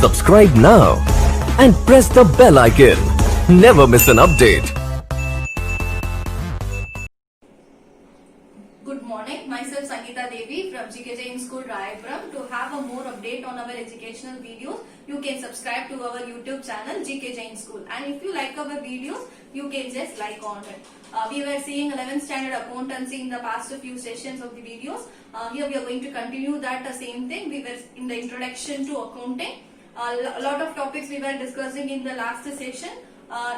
Subscribe now and press the bell icon. Never miss an update. Good morning, myself Sangeeta Devi from GK Jain School, Rayapuram. To have a more update on our educational videos, you can subscribe to our YouTube channel GK Jain School. And if you like our videos, you can just like on it. We were seeing 11th standard accountancy in the past few sessions of the videos. Here we are going to continue that same thing. We were in the introduction to accounting. A lot of topics we were discussing in the last session.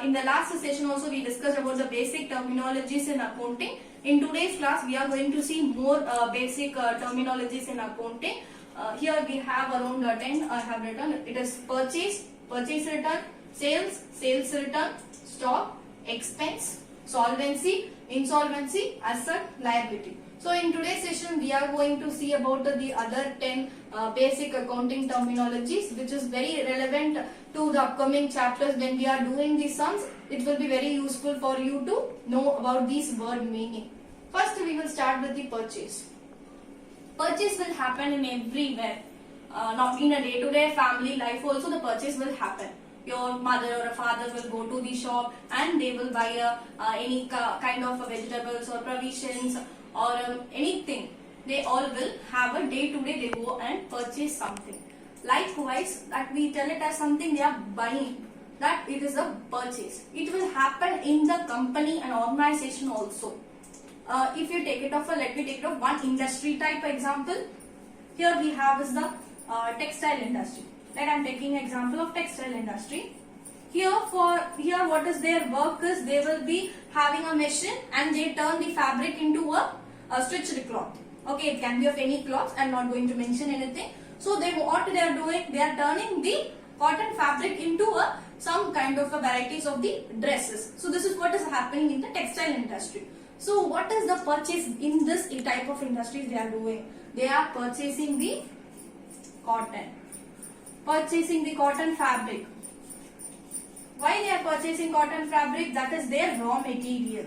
In the last session also we discussed about the basic terminologies in accounting. In today's class we are going to see more basic terminologies in accounting. Here we have around 10 I have written. It is purchase, purchase return, sales, sales return, stock, expense, solvency, insolvency, asset, liability. So in today's session we are going to see about the other 10 basic accounting terminologies, which is very relevant to the upcoming chapters. When we are doing the sums, it will be very useful for you to know about these word meaning. First we will start with the purchase. Purchase will happen in everywhere. Not in a day-to-day family life also the purchase will happen. Your mother or a father will go to the shop and they will buy any kind of vegetables or provisions or anything. They all will have a day-to-day, they go and purchase something. Likewise, that we tell it as something they are buying, that it is a purchase. It will happen in the company and organization also. If you take it off, let me take it off one industry type example. Here we have is the textile industry. Like I am taking example of textile industry. Here what is their work is they will be having a machine and they turn the fabric into a stitched cloth. Okay, it can be of any cloth. I am not going to mention anything. So what they are doing, they are turning the cotton fabric into some kind of varieties of the dresses. So this is what is happening in the textile industry. So what is the purchase in this type of industries they are doing? They are purchasing the cotton. Purchasing the cotton fabric. Why they are purchasing cotton fabric? That is their raw material.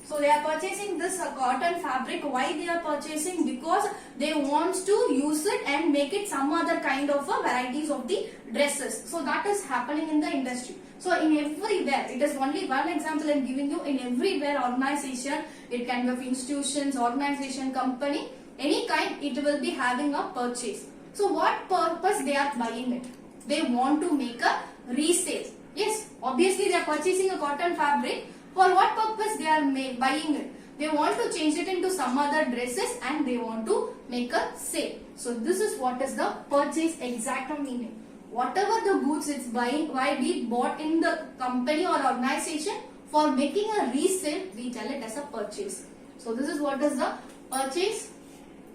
So they are purchasing this cotton fabric. Why they are purchasing? Because they want to use it and make it some other kind of varieties of the dresses. So that is happening in the industry. So in everywhere, it is only one example I am giving you. In everywhere organization, it can be of institutions, organization, company, any kind, it will be having a purchase. So what purpose they are buying it? They want to make a resale. Yes, obviously they are purchasing a cotton fabric. For what purpose they are buying it? They want to change it into some other dresses and they want to make a sale. So this is what is the purchase exact meaning. Whatever the goods it's buying, why be bought in the company or organization, for making a resale, we tell it as a purchase. So this is what is the purchase.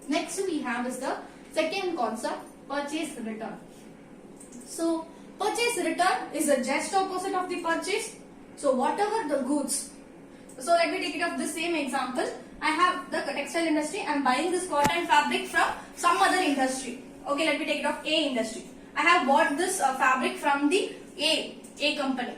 Next we have is the second concept, purchase return. So purchase return is the just opposite of the purchase. So whatever the goods, so let me take it of the same example. I have the textile industry, I am buying this cotton fabric from some other industry. Okay, let me take it of A industry. I have bought this fabric from the A company,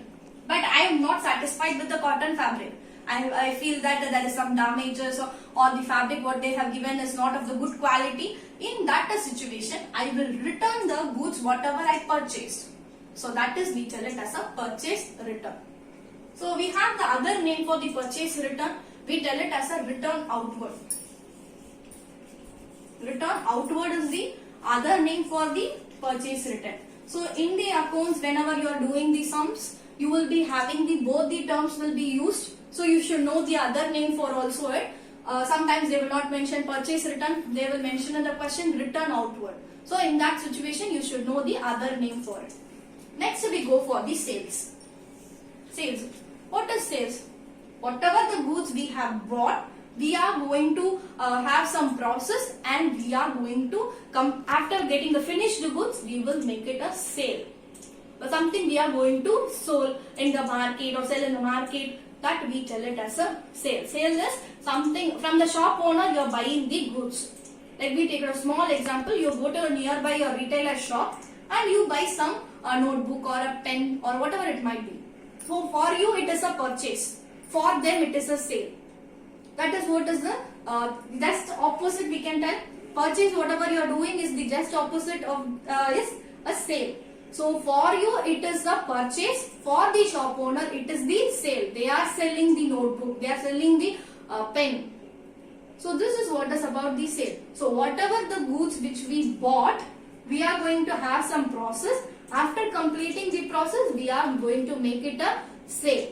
but I am not satisfied with the cotton fabric. I feel that there is some damages or the fabric what they have given is not of the good quality. In that situation, I will return the goods whatever I purchased. So that is, we tell it as a purchase return. So we have the other name for the purchase return. We tell it as a return outward. Return outward is the other name for the purchase return. So in the accounts, whenever you are doing the sums, you will be having both the terms will be used. So you should know the other name for also it. Sometimes they will not mention purchase return. They will mention in the question return outward. So in that situation, you should know the other name for it. Next we go for the sales. Sales. What is sales? Whatever the goods we have bought, we are going to have some process and we are going to come after getting the finished goods, we will make it a sale. But something we are going to sell in the market or sell in the market, that we tell it as a sale. Sale is something from the shop owner, you are buying the goods. Let me take a small example. You go to a nearby or retailer shop and you buy some notebook or a pen or whatever it might be. So for you it is a purchase. For them it is a sale. That is what is the just opposite we can tell. Purchase, whatever you are doing, is the just opposite of a sale. So for you it is the purchase, for the shop owner it is the sale. They are selling the notebook, they are selling the pen. So this is what is about the sale. So whatever the goods which we bought, we are going to have some process. After completing the process, we are going to make it a sale.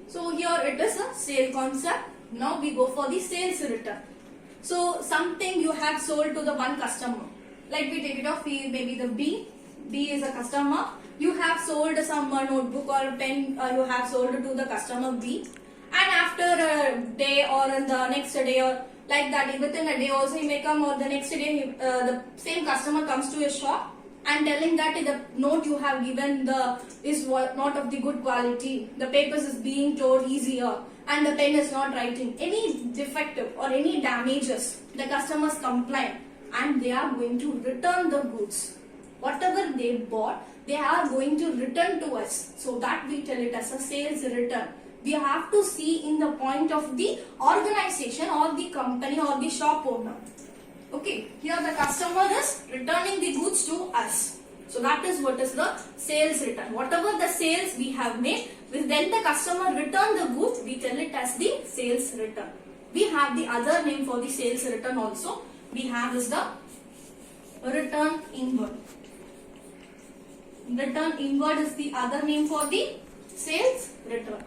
So here it is a sale concept. Now we go for the sales return. So something you have sold to the one customer. Like we take it off, maybe the B. B is a customer. You have sold some notebook or pen, you have sold to the customer B. And after a day or in the next day or like that, within a day also he may come, or the next day the same customer comes to your shop and telling that the note you have given is not of the good quality, the papers is being torn easier and the pen is not writing. Any defective or any damages, the customers complain and they are going to return the goods. Whatever they bought, they are going to return to us. So that we tell it as a sales return. We have to see in the point of the organization or the company or the shop owner. Okay, here the customer is returning the goods to us. So that is what is the sales return. Whatever the sales we have made, then the customer return the goods, we tell it as the sales return. We have the other name for the sales return also. We have is the return inward. Return inward is the other name for the sales return.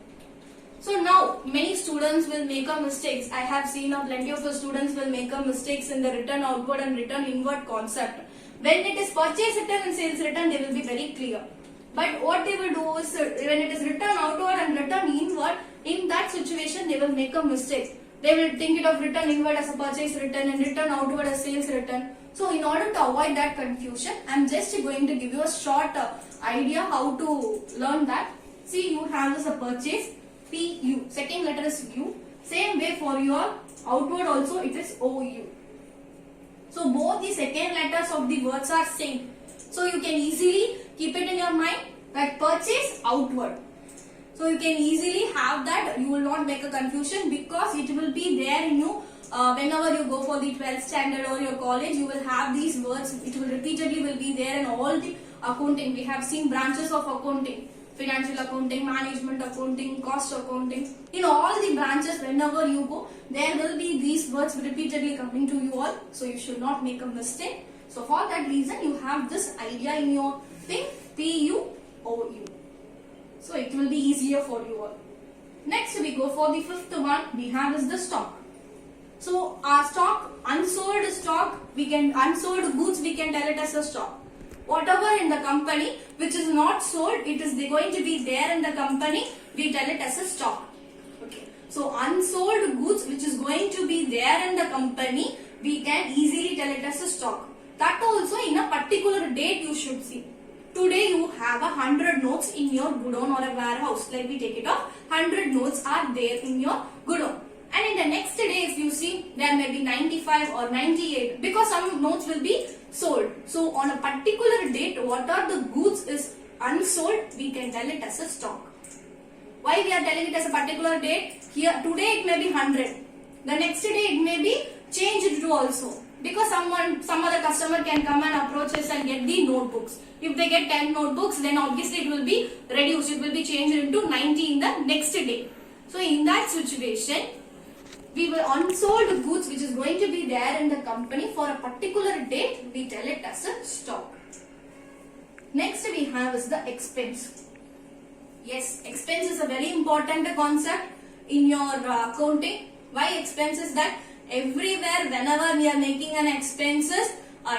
So now many students will make a mistakes. I have seen plenty of the students will make a mistakes in the return outward and return inward concept. When it is purchase return and sales return, they will be very clear. But what they will do is when it is return outward and return inward, in that situation they will make a mistake. They will think it of return inward as a purchase return and return outward as sales return. So in order to avoid that confusion, I am just going to give you a short idea how to learn that. See, you have this a purchase. PU, second letter is U. Same way for your outward also it is OU. So both the second letters of the words are same. So you can easily keep it in your mind that purchase outward. So you can easily have that. You will not make a confusion because it will be there in you. Whenever you go for the 12th standard or your college, you will have these words. It will repeatedly will be there in all the accounting. We have seen branches of accounting. Financial accounting, management accounting, cost accounting. In all the branches, whenever you go, there will be these words repeatedly coming to you all. So you should not make a mistake. So for that reason, you have this idea in your thing, PUOU. So it will be easier for you all. Next we go for the fifth one. We have is the stock. So our stock, unsold goods, we can tell it as a stock. Whatever in the company which is not sold, it is going to be there in the company, we tell it as a stock. Okay. So unsold goods which is going to be there in the company, we can easily tell it as a stock. That also in a particular date you should see. Today you have 100 notes in your godown or a warehouse. Like we take it off, 100 notes are there in your godown. And in the next day if you see, there may be 95 or 98 because some notes will be sold. So on a particular date, what are the goods is unsold, we can tell it as a stock. Why we are telling it as a particular date? Here today it may be 100. The next day it may be changed to also. Because some other customer can come and approach us and get the notebooks. If they get 10 notebooks, then obviously it will be reduced. It will be changed into 90 in the next day. So in that situation, we will unsold goods which is going to be there in the company for a particular date, we tell it as a stock. Next we have is the expense. Yes, expense is a very important concept in your accounting. Why expense is that? Everywhere whenever we are making an expenses,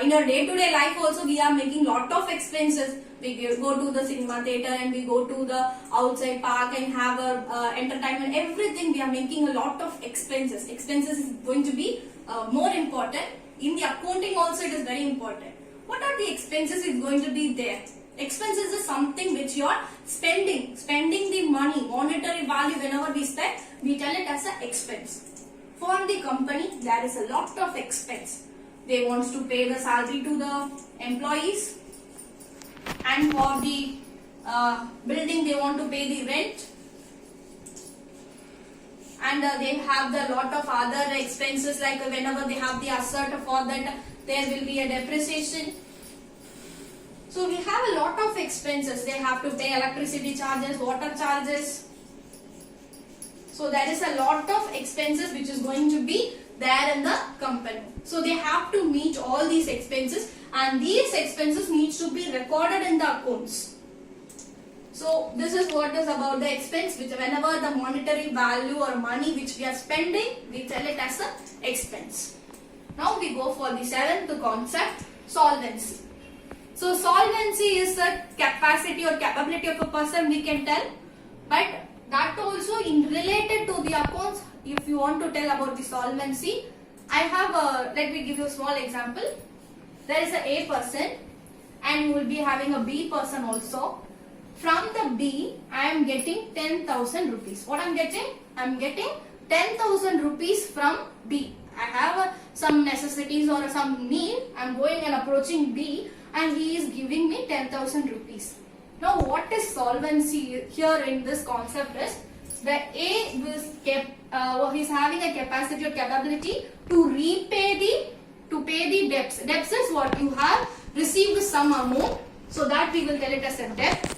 in our day-to-day life also we are making lot of expenses. We go to the cinema theater and we go to the outside park and have a entertainment. Everything we are making a lot of expenses. Expenses is going to be more important. In the accounting also it is very important. What are the expenses is going to be there? Expenses is something which you are spending the money, monetary value whenever we spend, we tell it as an expense. For the company, there is a lot of expense. They want to pay the salary to the employees, and for the building they want to pay the rent, and they have the lot of other expenses like whenever they have the asset, for that there will be a depreciation. So we have a lot of expenses. They have to pay electricity charges, water charges. So there is a lot of expenses which is going to be there in the company. So they have to meet all these expenses, and these expenses needs to be recorded in the accounts. So this is what is about the expense, which whenever the monetary value or money which we are spending, we tell it as an expense. Now we go for the seventh concept, solvency. So solvency is the capacity or capability of a person, we can tell, but that also in related to the accounts. If you want to tell about the solvency, I have a, let me give you a small example. There is a person and you will be having a B person also. From the B, I am getting 10,000 rupees. What I am getting? I am getting 10,000 rupees from B. I have some necessities or some need. I am going and approaching B and he is giving me 10,000 rupees. Now what is solvency here in this concept is the A is he's having a capacity or capability to pay the debts. Debts is what you have received some amount, so that we will tell it as a debt.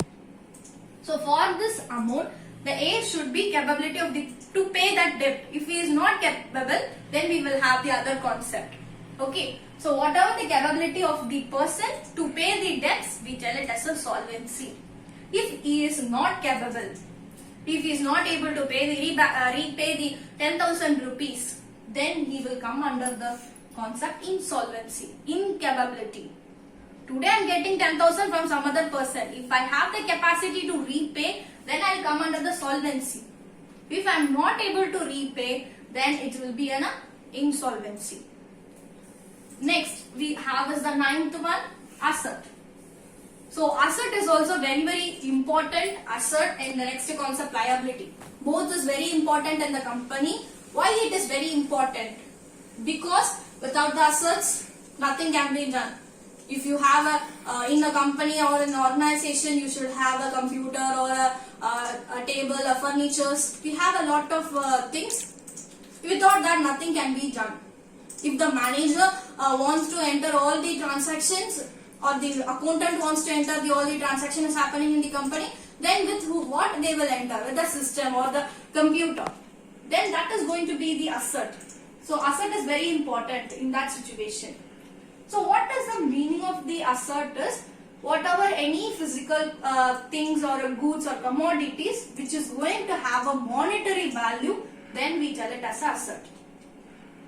So for this amount, the A should be capability of to pay that debt. If he is not capable, then we will have the other concept. Okay. So whatever the capability of the person to pay the debts, we tell it as a solvency. If he is not capable, if he is not able to pay repay the 10,000 rupees, then he will come under the concept insolvency, incapability. Today I am getting 10,000 from some other person. If I have the capacity to repay, then I will come under the solvency. If I am not able to repay, then it will be an insolvency. Next we have is the ninth one, asset. So asset is also very important. Asset and the next concept, liability. Both is very important in the company. Why it is very important? Because without the assets, nothing can be done. If you have in a company or an organization, you should have a computer or a table, a furnitures. We have a lot of things. Without that, nothing can be done. If the manager wants to enter all the transactions, or the accountant wants to enter all the transactions happening in the company, then with what they will enter? With the system or the computer. Then that is going to be the asset. So asset is very important in that situation. So what is the meaning of the asset is, whatever any physical things or goods or commodities which is going to have a monetary value, then we tell it as asset.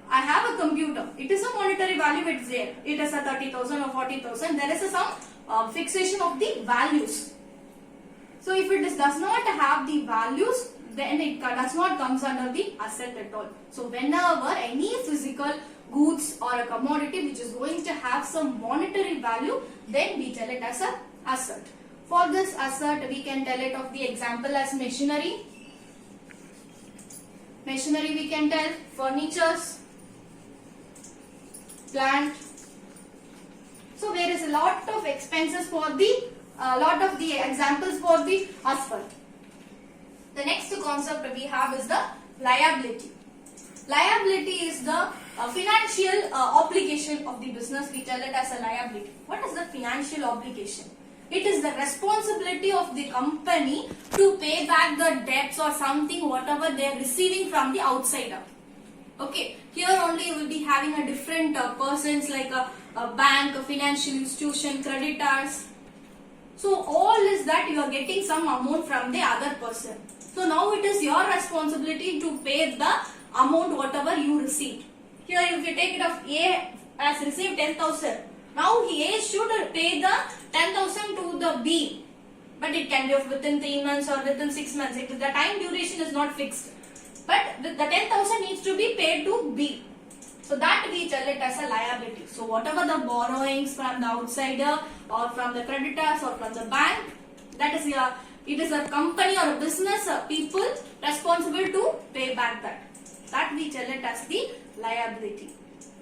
I have a computer. It is a monetary value, it's there. It is a 30,000 or 40,000. There is some fixation of the values. So if it does not have the values, then it does not comes under the asset at all. So whenever any physical goods or a commodity which is going to have some monetary value, then we tell it as a asset. For this asset, we can tell it of the example as machinery. Machinery we can tell, furnitures, plant. So there is a lot of expenses for the, lot of the examples for the asset. The next concept we have is the liability. Liability is the financial obligation of the business. We tell it as a liability. What is the financial obligation? It is the responsibility of the company to pay back the debts or something whatever they are receiving from the outsider. Okay, here only you will be having a different persons like a bank, a financial institution, creditors. So all is that you are getting some amount from the other person. So now it is your responsibility to pay the amount whatever you received. Here if you take it of A has received 10,000. Now A should pay the 10,000 to the B. But it can be within 3 months or within 6 months. The time duration is not fixed. But the 10,000 needs to be paid to B. So that we tell it as a liability. So whatever the borrowings from the outsider or from the creditors or from the bank, that is it is a company or a business people responsible to pay back that. That we tell it as the liability.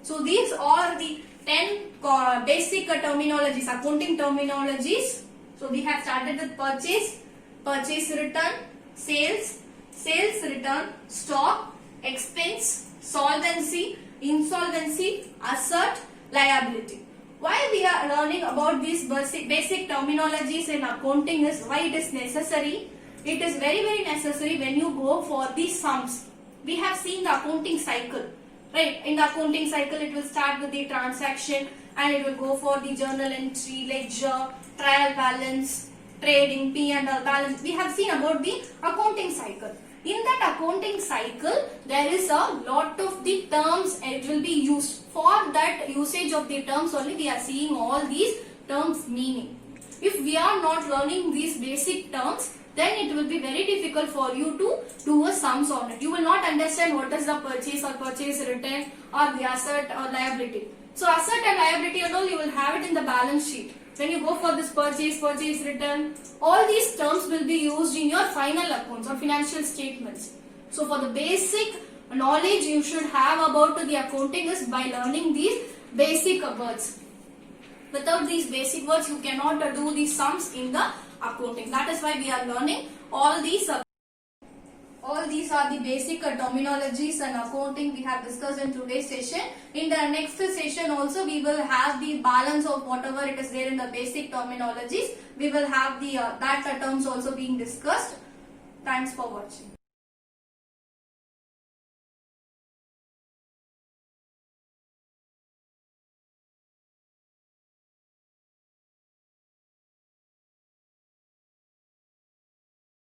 So these are the 10 basic terminologies, accounting terminologies. So we have started with purchase, purchase return, sales, sales return, stock, expense, solvency, insolvency, asset, liability. Why we are learning about these basic terminologies in accounting is why it is necessary. It is very necessary when you go for the sums. We have seen the accounting cycle, right? In the accounting cycle, it will start with the transaction and it will go for the journal entry, ledger, trial balance, trading, P&L balance. We have seen about the accounting cycle. In that accounting cycle, there is a lot of the terms it will be used. For that usage of the terms only, we are seeing all these terms meaning. If we are not learning these basic terms, then it will be very difficult for you to do a sums on it. You will not understand what is the purchase or purchase return or the asset or liability. So asset and liability and all you will have it in the balance sheet. When you go for this purchase return, all these terms will be used in your final accounts or financial statements. So for the basic knowledge you should have about the accounting is by learning these basic words. Without these basic words, you cannot do the sums in the accounting. That is why we are learning all these. All these are the basic terminologies and accounting we have discussed in today's session. In the next session also we will have the balance of whatever it is there in the basic terminologies. We will have the that terms also being discussed. Thanks for watching.